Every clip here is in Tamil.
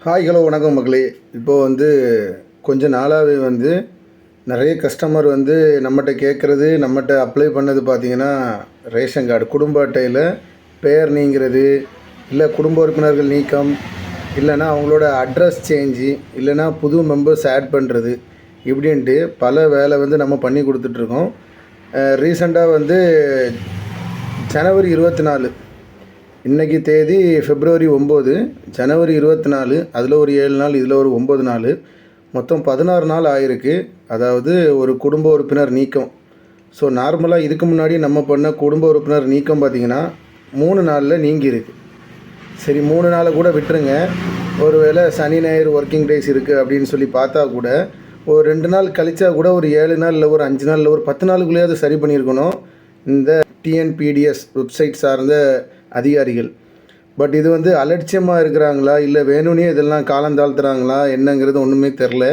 ஹாய் ஹலோ வணக்கம் மக்களே. இப்போது கொஞ்ச நாளாகவே நிறைய கஸ்டமர் நம்மகிட்ட கேட்குறது, நம்மகிட்ட அப்ளை பண்ணது பார்த்திங்கன்னா, ரேஷன் கார்டு குடும்ப அட்டையில் பெயர் நீங்கிறது, இல்லை குடும்ப உறுப்பினர்கள் நீக்கம், இல்லைனா அவங்களோட அட்ரஸ் சேஞ்சு, இல்லைனா புது மெம்பர்ஸ் ஆட் பண்ணுறது, இப்படின்ட்டு பல வேலை நம்ம பண்ணி கொடுத்துட்ருக்கோம். ரீசெண்டாக ஜனவரி 24, இன்றைக்கி தேதி February 9, ஜனவரி 24, அதில் ஒரு 7 நாள், இதில் ஒரு 9 நாள், மொத்தம் 16 நாள் ஆகிருக்கு. அதாவது ஒரு குடும்ப உறுப்பினர் நீக்கம். ஸோ நார்மலாக இதுக்கு முன்னாடி நம்ம பண்ண குடும்ப உறுப்பினர் நீக்கம் பார்த்திங்கன்னா 3 நாளில் நீங்கியிருக்கு. சரி, 3 நாளை கூட விட்டுருங்க. ஒரு வேளை சனி ஞாயிறு ஒர்க்கிங் டேஸ் இருக்குது அப்படின்னு சொல்லி பார்த்தா கூட ஒரு 2 நாள் கழிச்சா கூட ஒரு 7 நாள், இல்லை ஒரு 5 நாள், இல்லை ஒரு 10 நாளுக்குள்ளேயாவது சரி பண்ணியிருக்கணும் இந்த TNPDS வெப்சைட் சார்ந்த அதிகாரிகள். பட் இது அலட்சியமாக இருக்கிறாங்களா, இல்லை வேணும்னே இதெல்லாம் காலந்தாழ்த்துறாங்களா என்னங்கிறது ஒன்றுமே தெரில.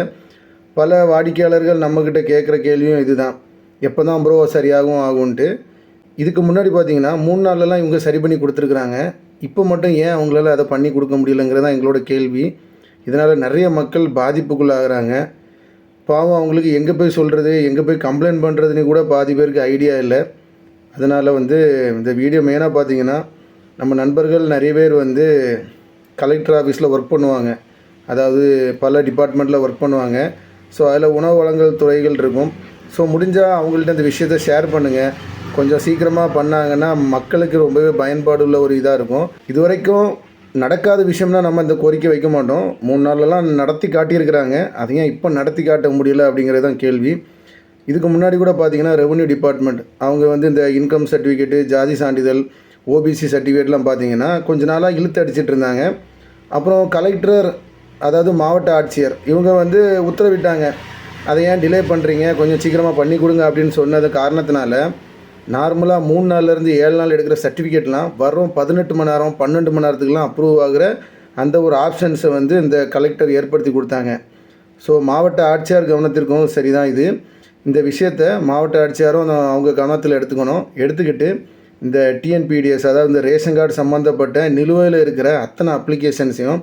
பல வாடிக்கையாளர்கள் நம்மக்கிட்ட கேட்குற கேள்வியும் இதுதான், எப்போ தான் ப்ரோ ஆகும்ன்ட்டு. இதுக்கு முன்னாடி பார்த்திங்கன்னா 3 நாள்லலாம் இவங்க சரி பண்ணி கொடுத்துருக்குறாங்க. இப்போ மட்டும் ஏன் அவங்களால அதை பண்ணி கொடுக்க முடியலைங்கிறது தான் எங்களோட கேள்வி. இதனால் நிறைய மக்கள் பாதிப்புக்குள்ளாகிறாங்க. பாவம், அவங்களுக்கு எங்கே போய் சொல்கிறது, எங்கே போய் கம்ப்ளைண்ட் பண்ணுறதுன்னு கூட பாதி பேருக்கு ஐடியா இல்லை. அதனால் இந்த வீடியோ மெயினாக பார்த்திங்கன்னா, நம்ம நண்பர்கள் நிறைய பேர் கலெக்டர் ஆஃபீஸில் ஒர்க் பண்ணுவாங்க. அதாவது பல டிபார்ட்மெண்ட்டில் ஒர்க் பண்ணுவாங்க. ஸோ அதில் உணவு வழங்கல் துறைகள் இருக்கும். ஸோ முடிஞ்சால் அவங்கள்ட்ட இந்த விஷயத்தை ஷேர் பண்ணுங்கள். கொஞ்சம் சீக்கிரமாக பண்ணாங்கன்னா மக்களுக்கு ரொம்பவே பயன்பாடு உள்ள ஒரு இதாக இருக்கும். இது வரைக்கும் நடக்காத விஷயம்னா நம்ம இந்த கோரிக்கை வைக்க மாட்டோம். 3 நாள்லலாம் நடத்தி காட்டியிருக்கிறாங்க. அதையும் இப்போ நடத்தி காட்ட முடியல அப்படிங்கிறது தான் கேள்வி. இதுக்கு முன்னாடி கூட பார்த்திங்கன்னா ரெவன்யூ டிபார்ட்மெண்ட் அவங்க இந்த இன்கம் சர்டிஃபிகேட்டு, ஜாதி சான்றிதழ், OBC சர்டிஃபிகேட்லாம் பார்த்திங்கன்னா கொஞ்ச நாளாக இழுத்து அடிச்சிட்டு இருந்தாங்க. அப்புறம் கலெக்டர், அதாவது மாவட்ட ஆட்சியர், இவங்க உத்தரவிட்டாங்க, அதை ஏன் டிலே பண்ணுறீங்க, கொஞ்சம் சீக்கிரமாக பண்ணி கொடுங்க அப்படின்னு சொன்னது காரணத்தினால நார்மலாக 3 நாள்லேருந்து 7 நாள் எடுக்கிற சர்டிஃபிகேட்லாம் வரும் 18 மணி நேரம் 12 மணி நேரத்துக்குலாம் அப்ரூவ் ஆகிற அந்த ஒரு ஆப்ஷன்ஸை இந்த கலெக்டர் ஏற்படுத்தி கொடுத்தாங்க. ஸோ மாவட்ட ஆட்சியார் கவனத்திற்கும் சரி தான் இது. இந்த விஷயத்தை மாவட்ட ஆட்சியாரும் அவங்க கவனத்தில் எடுத்துக்கிட்டு இந்த TNPDS, அதாவது இந்த ரேஷன் கார்டு சம்மந்தப்பட்ட நிலுவையில் இருக்கிற அத்தனை அப்ளிகேஷன்ஸையும்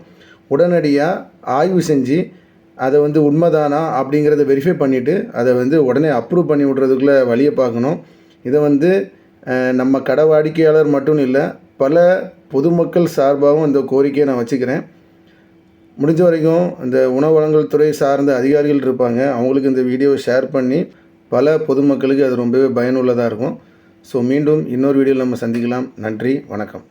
உடனடியாக ஆய்வு செஞ்சு அதை உண்மைதானா அப்படிங்கிறத வெரிஃபை பண்ணிவிட்டு அதை உடனே அப்ரூவ் பண்ணி விட்றதுக்குள்ளே வழியை பார்க்கணும். இதை நம்ம கடை வாடிக்கையாளர் மட்டும் இல்லை, பல பொதுமக்கள் சார்பாகவும் இந்த கோரிக்கையை நான் வச்சுக்கிறேன். முடிஞ்ச வரைக்கும் இந்த உணவு வழங்கல் துறை சார்ந்த அதிகாரிகள் இருப்பாங்க, அவங்களுக்கு இந்த வீடியோவை ஷேர் பண்ணி பல பொதுமக்களுக்கு அது ரொம்பவே பயனுள்ளதாக இருக்கும். ஸோ மீண்டும் இன்னொரு வீடியோவில் நம்ம சந்திக்கலாம். நன்றி, வணக்கம்.